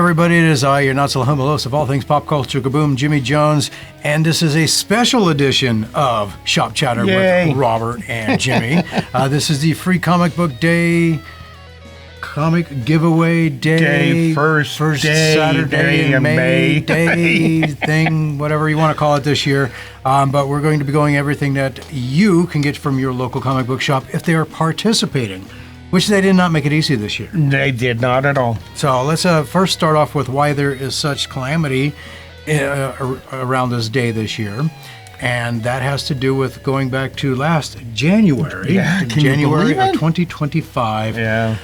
everybody, it is I, your not so humble host of all things pop culture kaboom, Jimmie Jones, and this is a special edition of Shop Chatter with Robert and Jimmie. This is the Free Comic Book Day comic giveaway day, first Saturday in May day thing, whatever you want to call it this year. But we're going to be going everything that you can get from your local comic book shop if they are participating, which they did not make it easy this year. They did not at all. So let's first start off with why there is such calamity around this day this year. And that has to do with going back to last January, January of 2025.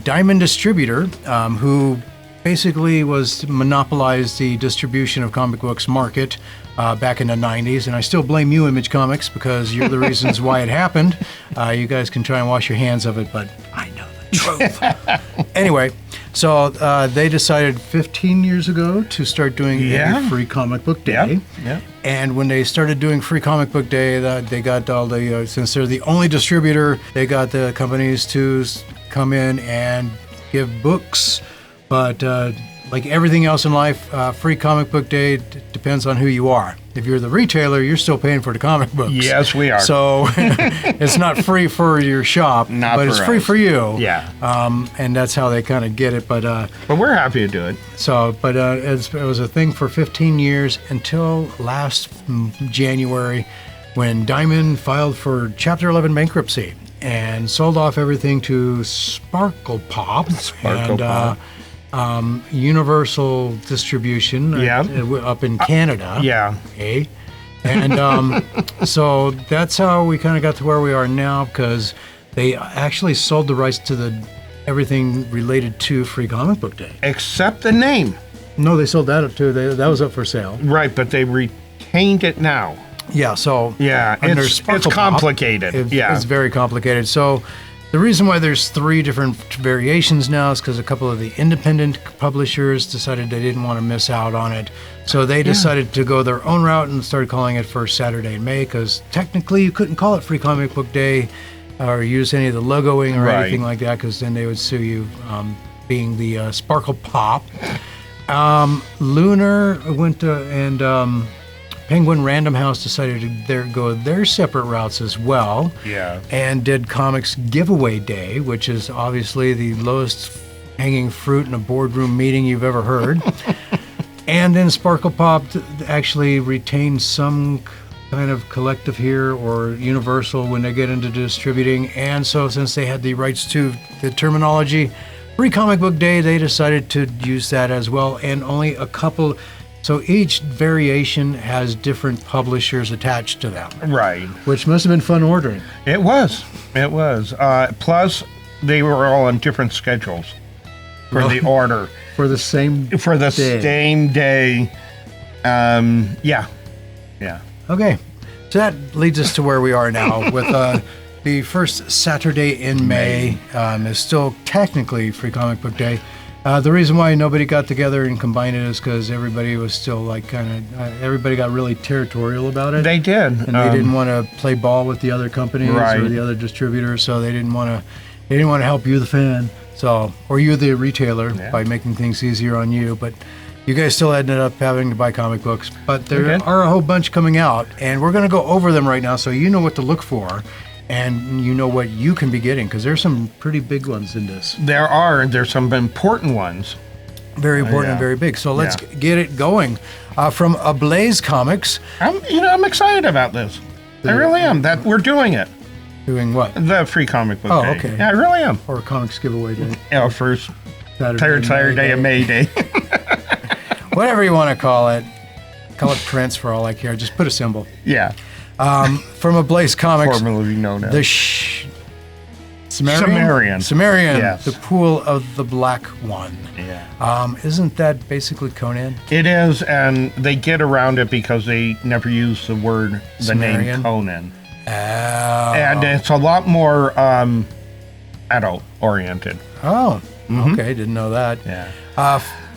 Diamond Distributor, who basically monopolized the distribution of comic books market back in the 90s. And I still blame you, Image Comics, because you're the reasons why it happened. You guys can try and wash your hands of it, but I know the truth. Anyway, so they decided 15 years ago to start doing a Free Comic Book Day. And when they started doing Free Comic Book Day, they got all the, since they're the only distributor, they got the companies to come in and give books. But like everything else in life, Free Comic Book Day depends on who you are. If you're the retailer, you're still paying for the comic books. Yes, we are. So it's not free for your shop, but it's free for you. And that's how they kind of get it. But we're happy to do it. So, but it was a thing for 15 years until last January, when Diamond filed for Chapter 11 bankruptcy and sold off everything to Sparkle Pop. Universal Distribution up in Canada. Okay. And so that's how we kind of got to where we are now, because they actually sold the rights to everything related to Free Comic Book Day. Except the name. No, they sold that up too. That was up for sale. Right, but they retained it now. Yeah, so... Yeah, it's complicated. It's very complicated. So... The reason why there's 3 different variations now is because a couple of the independent publishers decided they didn't want to miss out on it. So they decided to go their own route and started calling it First Saturday in May, because technically you couldn't call it Free Comic Book Day or use any of the logoing or anything like that, because then they would sue you, being the Sparkle Pop. Lunar went to, and Penguin Random House decided to go their separate routes as well. And did Comics Giveaway Day, which is obviously the lowest hanging fruit in a boardroom meeting you've ever heard. And then Sparkle Pop actually retained some kind of collective here, or Universal, when they get into distributing. And so since they had the rights to the terminology Free Comic Book Day, they decided to use that as well. And only a couple... So each variation has different publishers attached to them. Right. Which must have been fun ordering. It was. Plus, they were all on different schedules for the order. For the same day. Same day. Okay. So that leads us to where we are now with the first Saturday in May. Is still technically Free Comic Book Day. The reason why nobody got together and combined it is because everybody was still like everybody got really territorial about it. They did. And they didn't want to play ball with the other companies or the other distributors, so they didn't want to help you, the fan, or you, the retailer, by making things easier on you. But you guys still ended up having to buy comic books. But there are a whole bunch coming out, and we're going to go over them right now so you know what to look for. And you know what you can be getting, because there's some pretty big ones in this. There's some important ones. Very important and very big. So let's get it going. From Ablaze Comics. I'm excited about this. I really am. That we're doing it. Doing what? The Free Comic Book Day. Oh, okay. Yeah, I really am. Or Comics Giveaway Day. First Saturday of May Day. Whatever you want to call it. Call it Prince for all I care. Just put a symbol. Yeah. From Ablaze Comics, formerly known as Sumerian, yes. The Pool of the Black One. Isn't that basically Conan? It is, and they get around it because they never use the name Conan. And it's a lot more adult oriented. Oh, okay, didn't know that.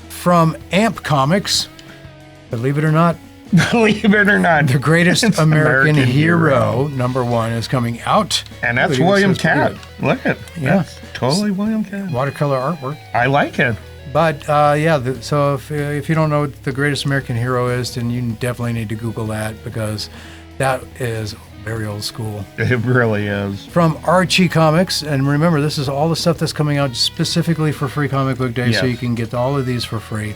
From Amp Comics, believe it or not, The Greatest American Hero, #1, is coming out. And that's William Cat. Look at it. Yeah. That's totally William Cat. Watercolor artwork. I like it. But so if you don't know what the greatest American hero is, then you definitely need to Google that, because that is very old school. It really is. From Archie Comics, and remember, this is all the stuff that's coming out specifically for Free Comic Book Day, so you can get all of these for free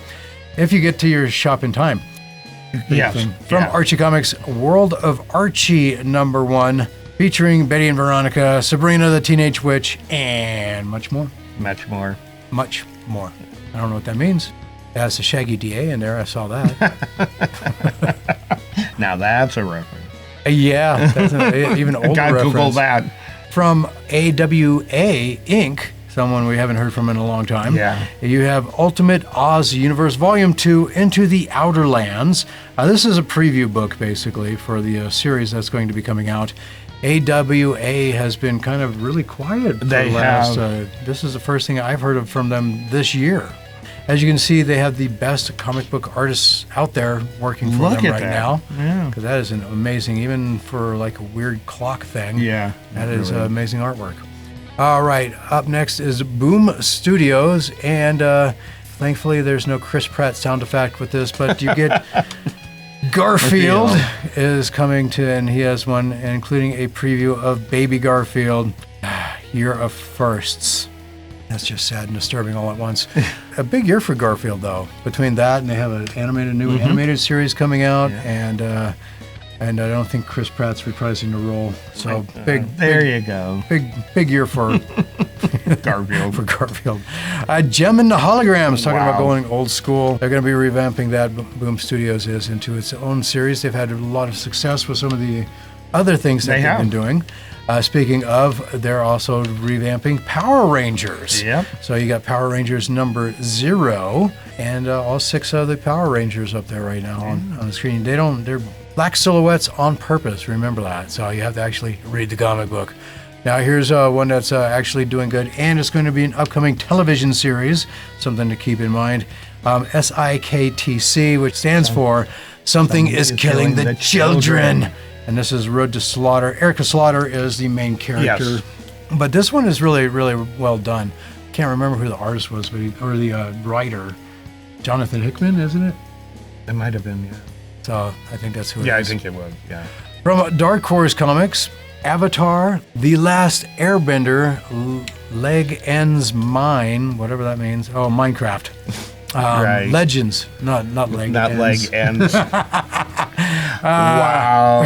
if you get to your shop in time. Yes. From Archie Comics, World of Archie #1, featuring Betty and Veronica, Sabrina the Teenage Witch, and much more. Much more. Much more. I don't know what that means. It has a Shaggy DA in there. I saw that. Now that's a reference. Yeah, that's an even older reference. Google that. From AWA Inc., someone we haven't heard from in a long time. Yeah. You have Ultimate Oz Universe Volume 2, Into the Outer Lands. This is a preview book, basically, for the series that's going to be coming out. AWA has been kind of really quiet for the last... this is the first thing I've heard of from them this year. As you can see, they have the best comic book artists out there working for them right now. Yeah. Because that is an amazing, even for like a weird clock thing. Yeah. That is amazing artwork. All right, up next is Boom Studios, and thankfully there's no Chris Pratt sound effect with this, but you get Garfield is coming to, and he has one, including a preview of Baby Garfield. Year of firsts. That's just sad and disturbing all at once. A big year for Garfield, though. Between that and they have an new animated series coming out, and I don't think Chris Pratt's reprising the role. So you go. Big year for Garfield. For Garfield. Gem and the Holograms, talking about going old school. They're going to be revamping that. Boom Studios is into its own series. They've had a lot of success with some of the other things that they've been doing. Speaking of, they're also revamping Power Rangers. Yep. So you got Power Rangers #0, and all 6 of the Power Rangers up there right now on the screen. They're black silhouettes on purpose. Remember that. So you have to actually read the comic book. Now here's one that's actually doing good, and it's going to be an upcoming television series. Something to keep in mind. SIKTC, which stands for Something is Killing the Children. And this is Road to Slaughter. Erica Slaughter is the main character. Yes. But this one is really, really well done. Can't remember who the artist was, but or the writer. Jonathan Hickman, isn't it? It might have been, yeah. So I think that's who it is. Yeah, I think it was, yeah. From Dark Horse Comics, Avatar, The Last Airbender, Leg Ends Mine, whatever that means. Oh, Minecraft. Legends, not leg not ends. Leg Ends. Wow.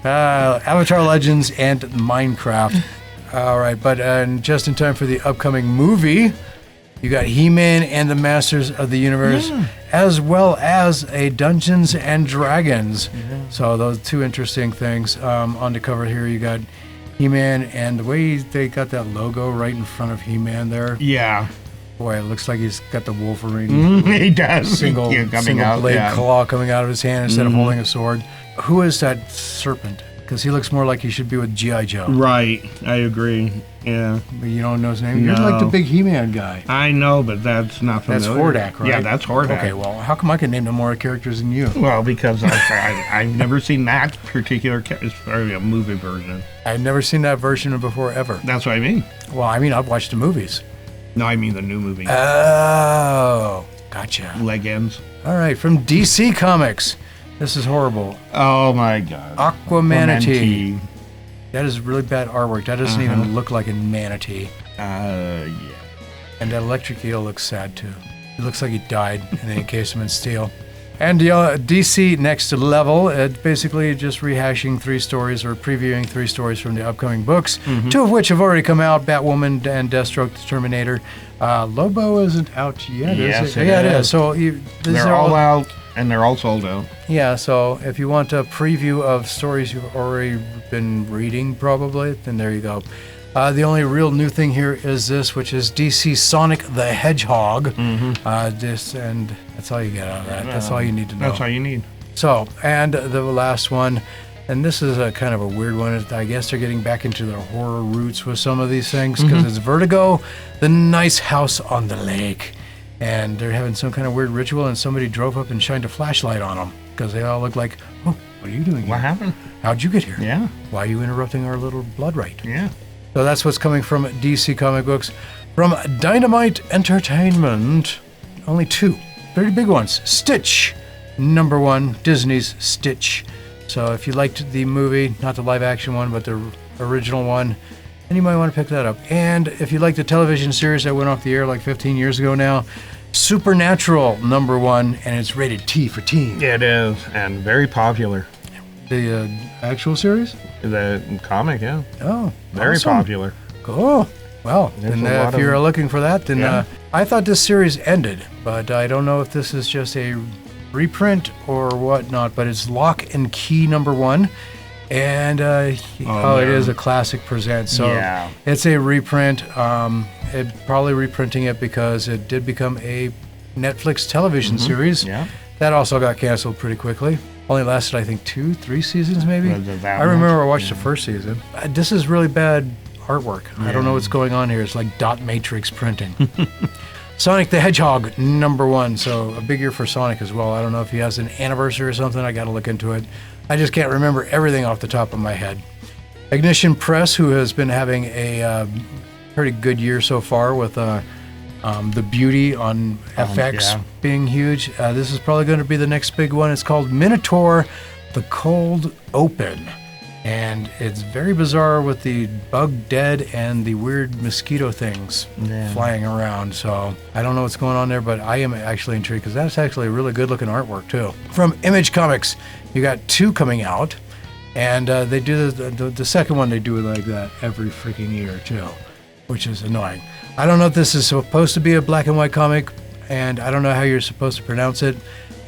Avatar Legends and Minecraft. All right, but just in time for the upcoming movie, you got He-Man and the Masters of the Universe, as well as a Dungeons and Dragons. So those 2 interesting things. On the cover here, you got He-Man, and the way they got that logo right in front of He-Man there. Yeah. Boy, it looks like he's got the Wolverine. He does. Single blade claw coming out of his hand instead of holding a sword. Who is that serpent? Because he looks more like he should be with G.I. Joe. Right, I agree. Yeah. But you don't know his name? No. You're like the big He-Man guy. I know, but that's not familiar. That's Hordak, right? Yeah, that's Hordak. Okay, well, how come I can name no more characters than you? Well, because I've never seen that particular movie version. I've never seen that version before, ever. That's what I mean. Well, I mean, I've watched the movies. No, I mean the new movie. Oh, gotcha. Leg Ends. All right, from DC Comics. This is horrible. Oh, my God. Aquamanatee. That is really bad artwork. That doesn't even look like a manatee. Yeah. And that electric eel looks sad, too. It looks like he died, and they encased him in steel. And DC Next Level, basically just rehashing 3 stories or previewing 3 stories from the upcoming books, 2 of which have already come out, Batwoman and Deathstroke the Terminator. Lobo isn't out yet, is it? Yeah, it is. So they're all out, and they're all sold out. Yeah, so if you want a preview of stories you've already been reading, probably, then there you go. The only real new thing here is this, which is DC Sonic the Hedgehog. And that's all you get out of that. That's all you need to know. That's all you need. So, and the last one, and this is a kind of a weird one. I guess they're getting back into their horror roots with some of these things, because it's Vertigo, The Nice House on the Lake. And they're having some kind of weird ritual, and somebody drove up and shined a flashlight on them, because they all look like, oh, what are you doing here? What happened? How'd you get here? Yeah. Why are you interrupting our little blood rite? Yeah. So that's what's coming from DC Comic Books. From Dynamite Entertainment, only 2 pretty big ones. Stitch, #1, Disney's Stitch. So if you liked the movie, not the live action one, but the original one, then you might want to pick that up. And if you like the television series that went off the air like 15 years ago now, Supernatural, #1, and it's rated T for teen. It is, and very popular. The actual series? The comic, yeah. Oh, very awesome. popular. Cool. Well, then, if you're looking for that, then I thought this series ended, but I don't know if this is just a reprint or whatnot, but it's Lock and Key #1. And it is a classic present. So it's a reprint. It probably reprinting it because it did become a Netflix television series. Yeah. That also got canceled pretty quickly. Only lasted, I think, 2-3 seasons maybe. I remember I watched the first season. This is really bad artwork. I don't know what's going on here. It's like dot matrix printing. Sonic the Hedgehog, #1. So a big year for Sonic as well. I don't know if he has an anniversary or something. I got to look into it. I just can't remember everything off the top of my head. Ignition Press, who has been having a pretty good year so far with The Beauty on FX being huge. This is probably going to be the next big one. It's called Minotaur, The Cold Open. And it's very bizarre with the bug dead and the weird mosquito things flying around. So I don't know what's going on there, but I am actually intrigued because that's actually a really good looking artwork too. From Image Comics, you got 2 coming out. And they do the second one, they do it like that every freaking year too, which is annoying. I don't know if this is supposed to be a black and white comic, and I don't know how you're supposed to pronounce it,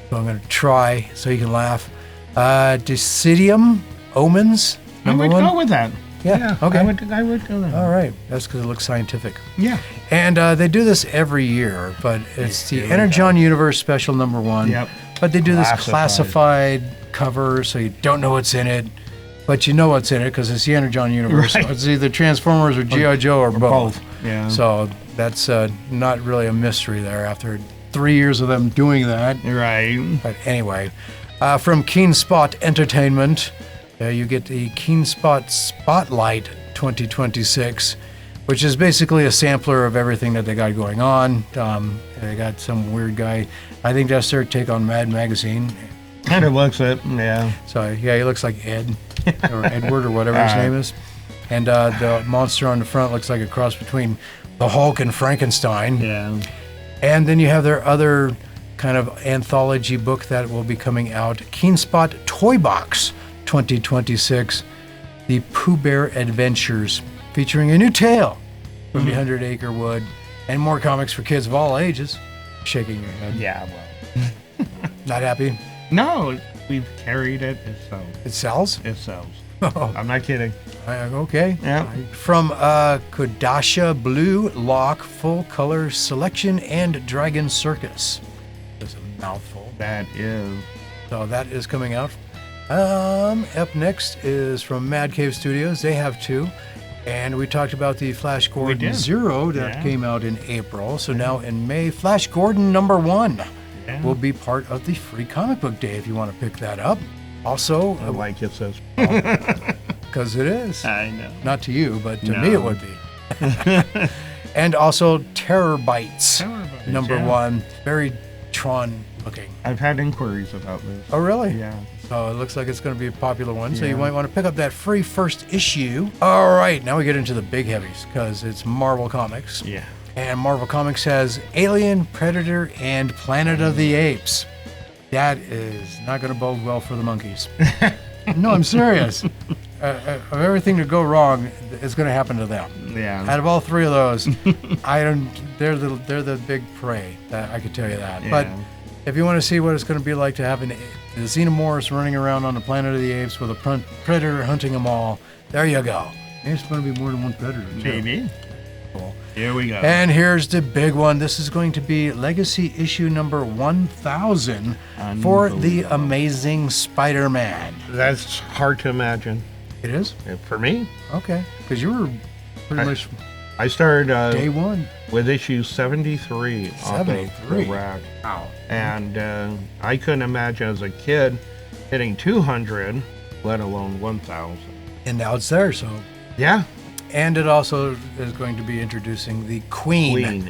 so I'm going to try so you can laugh. Decidium Omens, I would go with that. Yeah, okay. I would go there. All right, that's because it looks scientific. Yeah. And they do this every year, but it's the Energon Universe Special #1. Yep. But they do this classified cover, so you don't know what's in it, but you know what's in it because it's the Energon Universe. Right. So it's either Transformers or G.I. Joe or both. Yeah. So that's not really a mystery there after 3 years of them doing that. Right. But anyway, from Keen Spot Entertainment, you get the Keen Spot Spotlight 2026, which is basically a sampler of everything that they got going on. They got some weird guy. I think that's their take on Mad Magazine. Kind of looks it, yeah. So, yeah, he looks like Ed, or Edward, or whatever his name is. And the monster on the front looks like a cross between the Hulk and Frankenstein. Yeah. And then you have their other kind of anthology book that will be coming out, Keen Spot Toy Box 2026, The Pooh Bear Adventures, featuring a new tale from the 100 Acre Wood, and more comics for kids of all ages. Shaking your head. Yeah, well. Not happy? No, we've carried it. It sells. It sells? It sells. Oh. I'm not kidding. Okay. Yeah. From Kodasha Blue Lock Full Color Selection and Dragon Circus. That's a mouthful. That is. So that is coming out. Up next is from Mad Cave Studios. They have 2. And we talked about the Flash Gordon Zero that came out in April. So now in May, Flash Gordon #1 will be part of the free comic book day if you want to pick that up. Also, I like it says. Because it is. I know. Not to you, but to me it would be. And also Terror Bites #1. Very Tron looking. I've had inquiries about this. Oh, really? Yeah. So it looks like it's going to be a popular one. So you might want to pick up that free first issue. All right, now we get into the big heavies because it's Marvel Comics. Yeah. And Marvel Comics has Alien, Predator, and Planet of the Apes. That is not going to bode well for the monkeys. No, I'm serious. Of everything to go wrong, it's going to happen to them. Yeah. Out of all 3 of those, they're the big prey. I could tell you that. Yeah. But if you want to see what it's going to be like to have the xenomorphs running around on the Planet of the Apes with a predator hunting them all, there you go. There's going to be more than one predator. Maybe. Cool. Here we go. And here's the big one. This is going to be Legacy issue number 1000 for The Amazing Spider-Man. That's hard to imagine. It is? For me? Okay. Because you were pretty much... I started day 1 with issue 73 off the rack. Wow. And I couldn't imagine as a kid hitting 200, let alone 1,000. And now it's there, so... Yeah. And it also is going to be introducing the Queen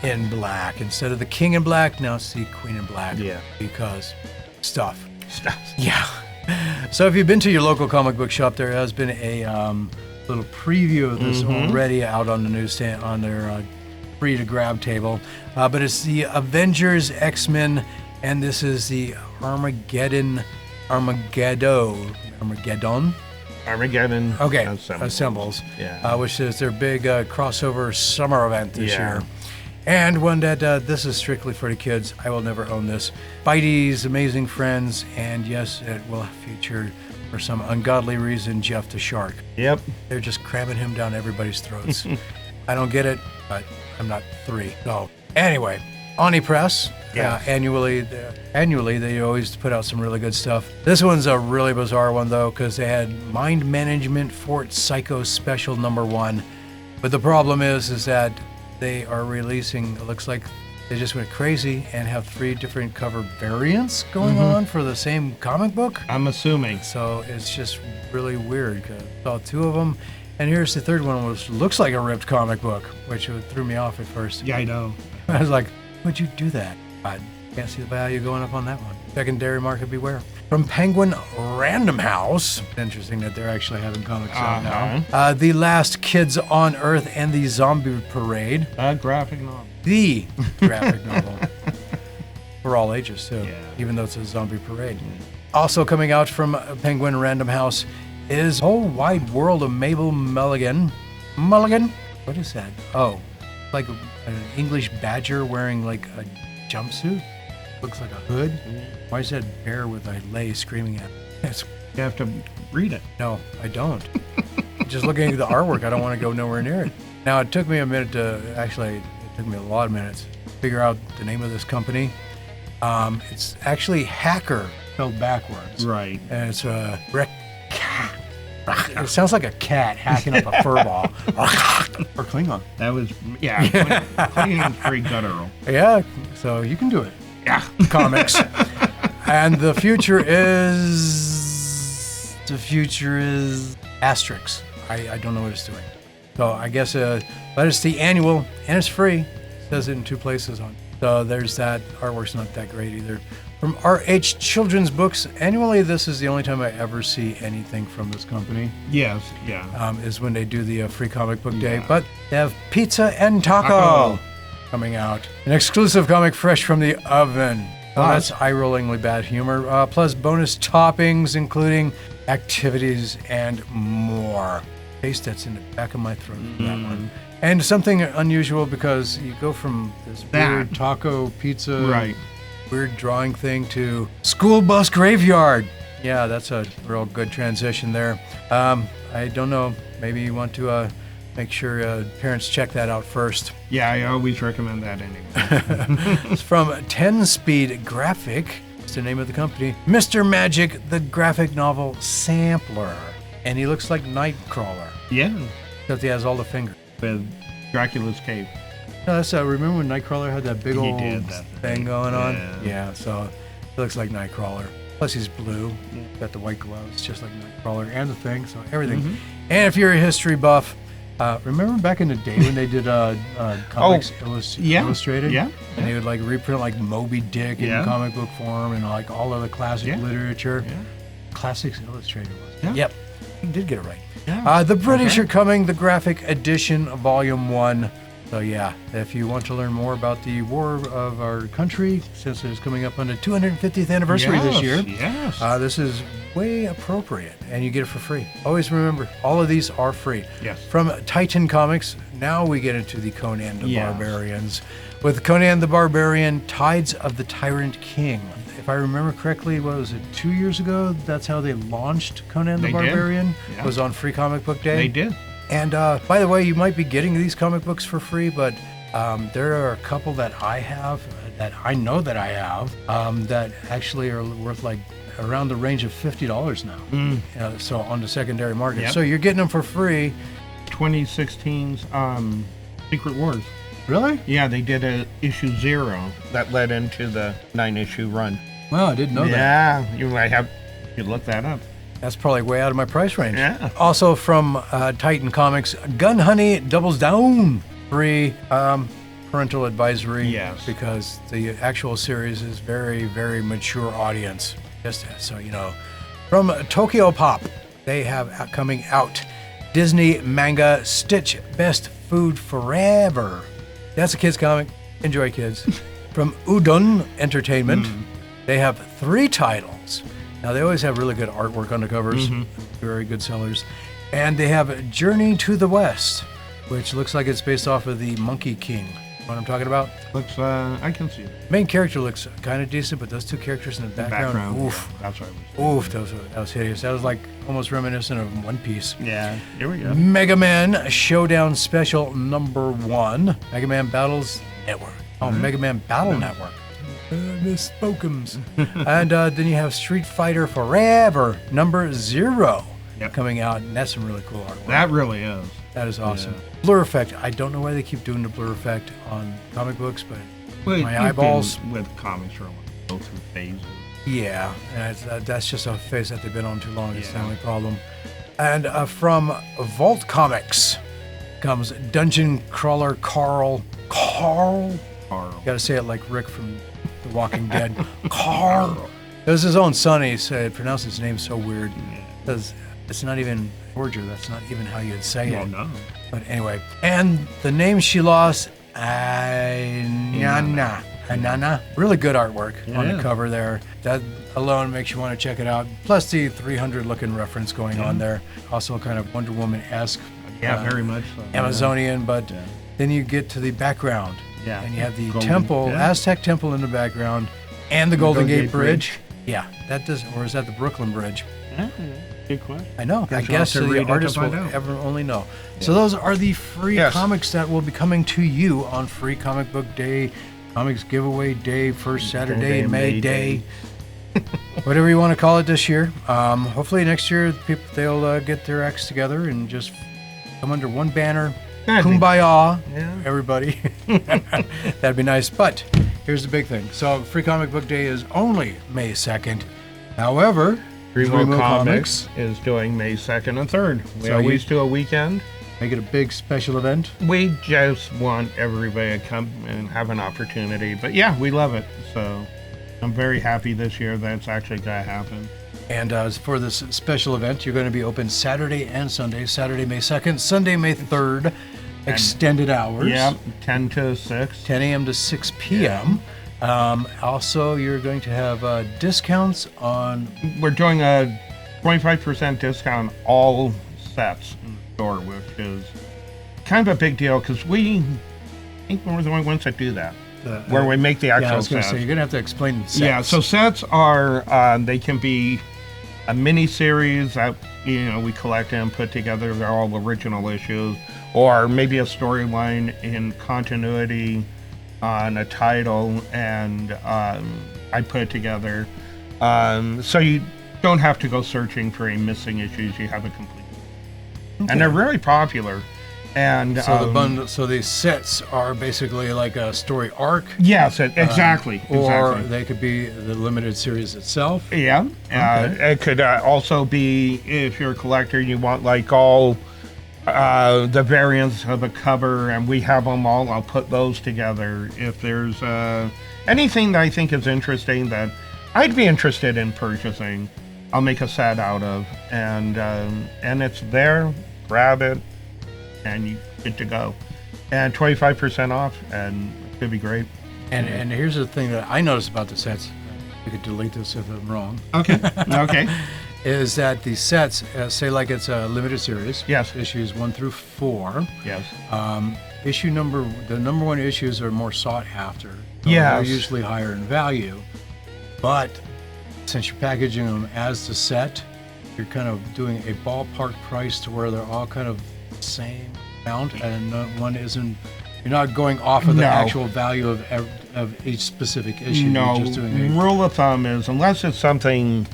in black. Instead of the King in black, now it's the Queen in black. Yeah. Because stuff. Stuff. Yeah. So if you've been to your local comic book shop, there has been a little preview of this already out on the newsstand, on their free to grab table. But it's the Avengers X-Men, and this is the Armageddon. Okay, assembles. Yeah. Which is their big crossover summer event this year. And one that this is strictly for the kids. I will never own this. Spidey's Amazing Friends, and yes, it will feature, for some ungodly reason, Jeff the Shark. Yep. They're just cramming him down everybody's throats. I don't get it, but I'm not 3. So anyway, Oni Press. Yeah. Annually, they always put out some really good stuff. This one's a really bizarre one, though, because they had Mind Management Fort Psycho Special #1. But the problem is that they are releasing, it looks like they just went crazy and have 3 different cover variants going on for the same comic book. I'm assuming. So it's just really weird. I saw 2 of them. And here's the third one, which looks like a ripped comic book, which threw me off at first. Yeah, I know. I was like, would you do that? I can't see the value going up on that one. Secondary market beware. From Penguin Random House. Interesting that they're actually having comics out now. The Last Kids on Earth and the Zombie Parade. Graphic novel. The graphic novel. For all ages, too. Yeah. Even though it's a zombie parade. Also coming out from Penguin Random House is Whole Wide World of Mabel Mulligan. Mulligan? What is that? Oh, like an English badger wearing like a jumpsuit? Looks like a hood. Why is that bear with a lay screaming at me? You have to read it. No, I don't. Just looking at the artwork, I don't want to go nowhere near it. Now, it took me a minute to, actually, it took me a lot of minutes to figure out the name of this company. It's actually Hacker, spelled backwards. Right. And it's a it sounds like a cat hacking up a fur ball. Or Klingon. That was, yeah. Klingon's pretty guttural. Yeah, so you can do it. Yeah. Comics. And the future is Asterix. I don't know what it's doing. So I guess, but it's the annual, and it's free. It says it in 2 places on. So there's that. Artwork's not that great either. From RH Children's Books, annually, this is the only time I ever see anything from this company. Yes, yeah. Is when they do the free comic book day. But they have Pizza and Taco coming out. An exclusive comic fresh from the oven. Oh, that's eye-rollingly bad humor. Plus bonus toppings, including activities and more. Taste that's in the back of my throat, that one. And something unusual, because you go from this weird taco pizza, weird drawing thing, to school bus graveyard. Yeah, that's a real good transition there. I don't know. Maybe you want to make sure parents check that out first. Yeah, I always recommend that anyway. It's from 10 Speed Graphic. It's the name of the company. Mr. Magic, the graphic novel sampler. And he looks like Nightcrawler. Yeah. Except he has all the fingers. With Dracula's cape. No, that's remember when Nightcrawler had that big old thing going on? Yeah, so he looks like Nightcrawler. Plus he's blue. Got the white gloves, just like Nightcrawler, and the thing, so everything. And if you're a history buff, remember back in the day when they did comics illustrated? Yeah. And they would like reprint like Moby Dick in comic book form and like all of the classic literature. Yeah. Classics Illustrated was it? Yeah. Yep. You did get it right. Yeah. The British are coming, the graphic edition, Volume 1. So yeah, if you want to learn more about the war of our country, since it's coming up on the 250th anniversary this year, this is way appropriate, and you get it for free. Always remember, all of these are free. Yes. From Titan Comics, now we get into the Conan the Barbarians. With Conan the Barbarian, Tides of the Tyrant King. If I remember correctly, what was it, 2 years ago? That's how they launched Conan the Barbarian. It was on Free Comic Book Day. They did. And by the way, you might be getting these comic books for free, but there are a couple that I have, that I know that I have, that actually are worth like around the range of $50 now. So on the secondary market. Yep. So you're getting them for free. 2016's Secret Wars. Really? Yeah, they did a issue 0 that led into the 9-issue run. Well, I didn't know that. Yeah, you might have. You look that up. That's probably way out of my price range. Yeah. Also from Titan Comics, Gun Honey Doubles Down. Free parental advisory. Yes. Because the actual series is very, very mature audience. Just so you know. From Tokyo Pop, they have coming out Disney manga Stitch Best Food Forever. That's a kid's comic. Enjoy, kids. From Udon Entertainment, they have 3 titles. Now, they always have really good artwork on the covers. Very good sellers. And they have Journey to the West, which looks like it's based off of the Monkey King. What I'm talking about? Looks, I can see it. Main character looks kind of decent, but those 2 characters in the background, oof. Yeah, that's right. Oof, that was hideous. That was like almost reminiscent of One Piece. Yeah, here we go. Mega Man Showdown Special number 1. Mega Man Battles Network. Oh, Mega Man Battle Network. Misspokems. And then you have Street Fighter Forever number 0 coming out, and that's some really cool artwork. That really is. That is awesome. Yeah. Blur effect. I don't know why they keep doing the blur effect on comic books, but my eyeballs with comics are go through phases. Yeah, and that's just a phase that they've been on too long. It's the only problem. And from Vault Comics comes Dungeon Crawler Carl. Got to say it like Rick from The Walking Dead. Carl. It was his own son. He said, pronounced his name so weird. Because it's not even Forger. That's not even how you'd say it. No. But anyway. And the name she lost, Anana. Really good artwork on the cover there. That alone makes you want to check it out. Plus the 300 looking reference going on there. Also kind of Wonder Woman-esque. Yeah, very much so. Amazonian, but then you get to the background. Yeah. And you have the temple, Aztec temple in the background, and the Golden Gate Bridge. Yeah, that does, or is that the Brooklyn Bridge? Good question. I know. I guess the artist will ever only know. Yeah. So those are the free comics that will be coming to you on Free Comic Book Day, Comics Giveaway Day, first Saturday in May Day. Whatever you want to call it this year. Hopefully next year they'll get their acts together and just come under one banner. Kumbaya, everybody. That'd be nice. But here's the big thing. So Free Comic Book Day is only May 2nd. However, Dreamwell Comics is doing May 2nd and 3rd. We always do a weekend. Make it a big special event. We just want everybody to come and have an opportunity. But yeah, we love it. So I'm very happy this year that's actually going to happen. And for this special event, you're going to be open Saturday and Sunday. Saturday, May 2nd, Sunday, May 3rd. Extended hours. Yeah, 10 to 6. 10 a.m. to 6 p.m. Also, you're going to have discounts on... We're doing a 25% discount on all sets in the store, which is kind of a big deal because I think we're the only ones that do that. Where we make the actual sets. I was going to say, you're going to have to explain sets. Yeah, so sets are, they can be a mini-series that, we collect and put together. They're all original issues. Or maybe a storyline in continuity on a title, and I put it together. So you don't have to go searching for any missing issues. You have a complete. Okay. And they're really popular. And so so these sets are basically like a story arc. Yes, exactly. Or they could be the limited series itself. Yeah. Okay. It could also be, if you're a collector, you want like all the variants of a cover, and we have them all. I'll put those together. If there's anything that I think is interesting that I'd be interested in purchasing, I'll make a set out of, and it's there. Grab it, and you good to go. And 25% off, and it could be great. And here's the thing that I noticed about the sets. You could delete this if I'm wrong. Okay. Okay. Is that the sets, say like it's a limited series. Yes. Issues 1 through 4. Yes. The number 1 issues are more sought after. Yes. They're usually higher in value. But since you're packaging them as the set, you're kind of doing a ballpark price to where they're all kind of the same amount, and one isn't. You're not going off of the actual value of each specific issue. No. You're just doing Rule of thumb is, unless it's something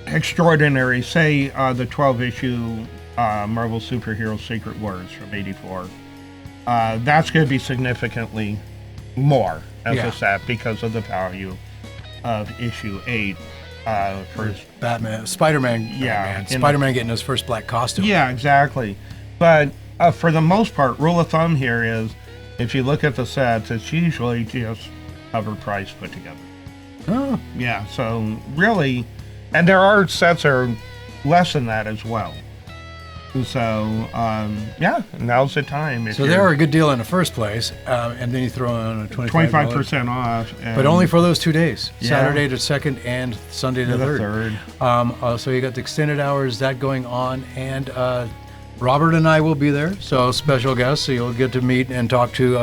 extraordinary, say the 12-issue Marvel Superhero Secret Wars from '84, that's going to be significantly more as a set because of the value of issue 8. first. Batman, Spider-Man. Yeah, Spider-Man getting his first black costume. Yeah, exactly. But for the most part, rule of thumb here is, if you look at the sets, it's usually just cover price put together. Oh. Yeah, so really, and there are sets that are less than that as well. So, yeah, now's the time. So they're a good deal in the first place, and then you throw on a 25% off. But only for those 2 days, Saturday the 2nd and Sunday the 3rd. 3rd. So you got the extended hours, that going on, and Robert and I will be there, so special guests, so you'll get to meet and talk to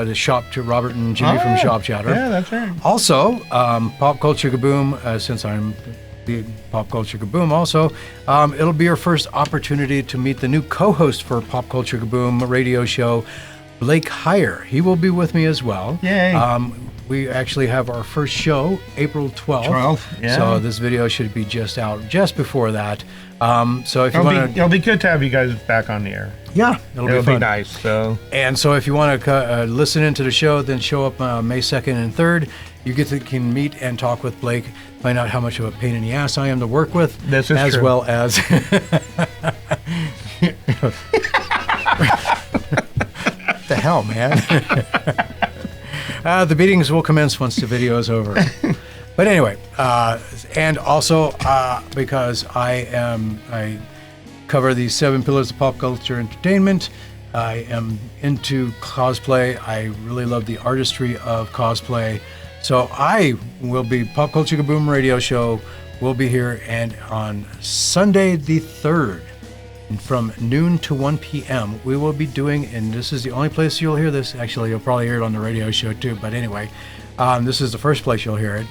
Robert and Jimmie from Shop Chatter. Yeah, that's right. Also, Pop Culture Kaboom, since I'm the Pop Culture Kaboom also, it'll be your first opportunity to meet the new co-host for Pop Culture Kaboom radio show, Blake Heyer. He will be with me as well. Yay. We actually have our first show April 12th. Yeah. So this video should be just out just before that. So if you want to, it'll be good to have you guys back on the air. Yeah, it'll be nice. So, and so if you want to listen into the show, then show up May 2nd and 3rd. You can meet and talk with Blake, find out how much of a pain in the ass I am to work with, this is as true. Well as the hell, man. The beatings will commence once the video is over. But anyway, and also because I cover the 7 pillars of pop culture entertainment, I am into cosplay. I really love the artistry of cosplay. So I will be, Pop Culture Kaboom radio show will be here, and on Sunday the 3rd, from noon to 1 p.m., we will be doing, and this is the only place you'll hear this. Actually, you'll probably hear it on the radio show too, but anyway, this is the first place you'll hear it.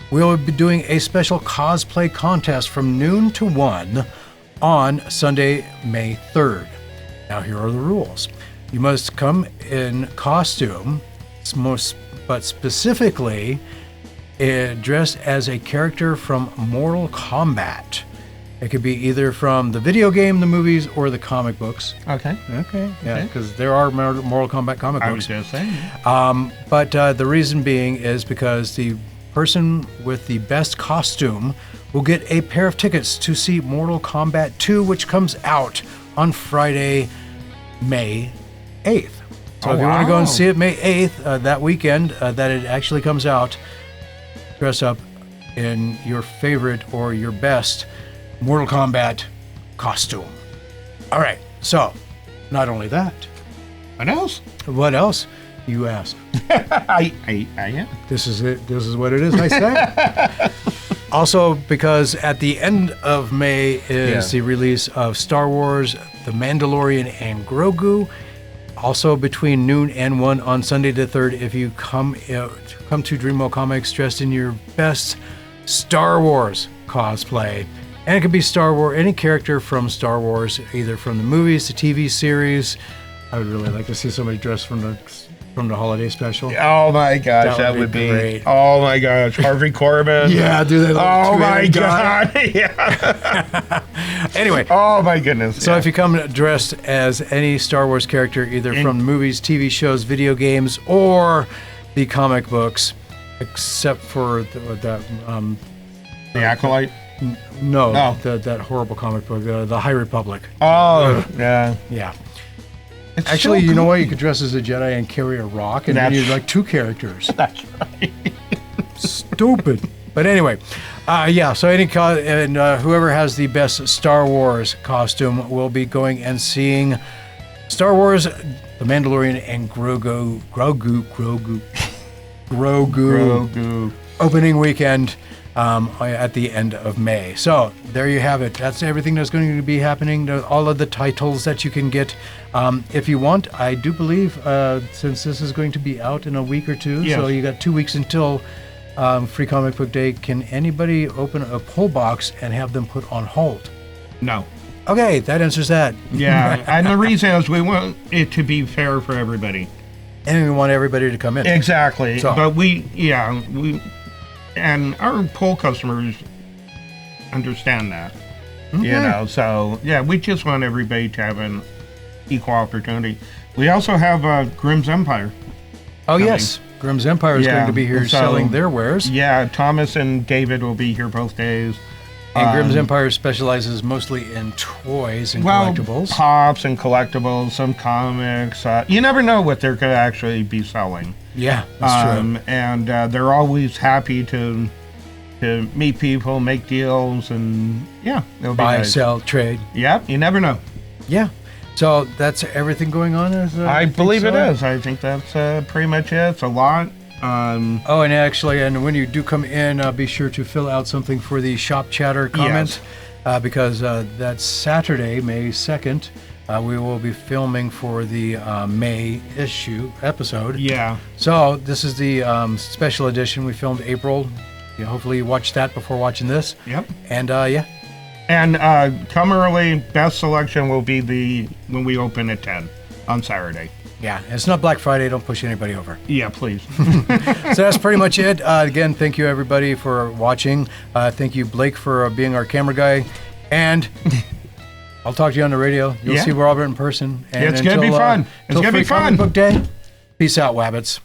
We will be doing a special cosplay contest from noon to 1 on Sunday, May 3rd. Now, here are the rules. You must come in costume, but specifically dressed as a character from Mortal Kombat. It could be either from the video game, the movies, or the comic books. Okay. Yeah, because there are Mortal Kombat comic books. I was just saying. But the reason being is because the person with the best costume will get a pair of tickets to see Mortal Kombat 2, which comes out on Friday, May 8th. So if you want to go and see it May 8th, that weekend that it actually comes out, dress up in your favorite or your best Mortal Kombat costume. All right, so not only that. What else? What else, you ask? I am. This is it. This is what it is, I say. Also, because at the end of May is the release of Star Wars, The Mandalorian, and Grogu. Also, between noon and 1 on Sunday the 3rd, if you come to Dreamwell Comics dressed in your best Star Wars cosplay. And it could be Star Wars, any character from Star Wars, either from the movies, the TV series. I would really like to see somebody dressed from the holiday special. Oh my gosh, that would be great. Oh my gosh, Harvey Korman. Yeah, do that. Oh my god. Yeah. Anyway. Oh my goodness. So if you come dressed as any Star Wars character, either from movies, TV shows, video games, or the comic books, except for the Acolyte. No, that horrible comic book, the High Republic. Oh, yeah. Yeah. It's actually, so you know what? You could dress as a Jedi and carry a rock, and then you're like 2 characters. That's right. Stupid. But anyway, so whoever has the best Star Wars costume will be going and seeing Star Wars, The Mandalorian, and Grogu opening weekend at the end of May. So there you have it. That's everything that's going to be happening. All of the titles that you can get. If you want, I do believe, since this is going to be out in a week or two, so you got 2 weeks until Free Comic Book Day. Can anybody open a poll box and have them put on hold? No. Okay, that answers that. Yeah, and the reason is we want it to be fair for everybody. And we want everybody to come in. Exactly. So. But and our poll customers understand that. Okay. So we just want everybody to have an equal opportunity. We also have Grimm's Empire. Oh, yes. Grimm's Empire is going to be here selling their wares. Yeah, Thomas and David will be here both days. And Grimm's Empire specializes mostly in toys and collectibles. Pops and collectibles, some comics. You never know what they're going to actually be selling. Yeah, that's true. And they're always happy to meet people, make deals, and it'll be buy, nice. sell, trade. Yep, you never know. Yeah. So that's everything going on? I believe it is. I think that's pretty much it. It's a lot. And actually, and when you do come in, be sure to fill out something for the Shop Chatter comment, because that's Saturday, May 2nd. We will be filming for the May episode. Yeah. So this is the special edition. We filmed April. Hopefully you watch that before watching this. Yep. And And come early. Best selection will be when we open at 10 on Saturday. Yeah, it's not Black Friday. Don't push anybody over. Yeah, please. So that's pretty much it. Again, thank you everybody for watching. Thank you, Blake, for being our camera guy. And I'll talk to you on the radio. You'll see Robert in person. And it's going to be fun. It's going to be fun. Comic Book Day. Peace out, Wabbits.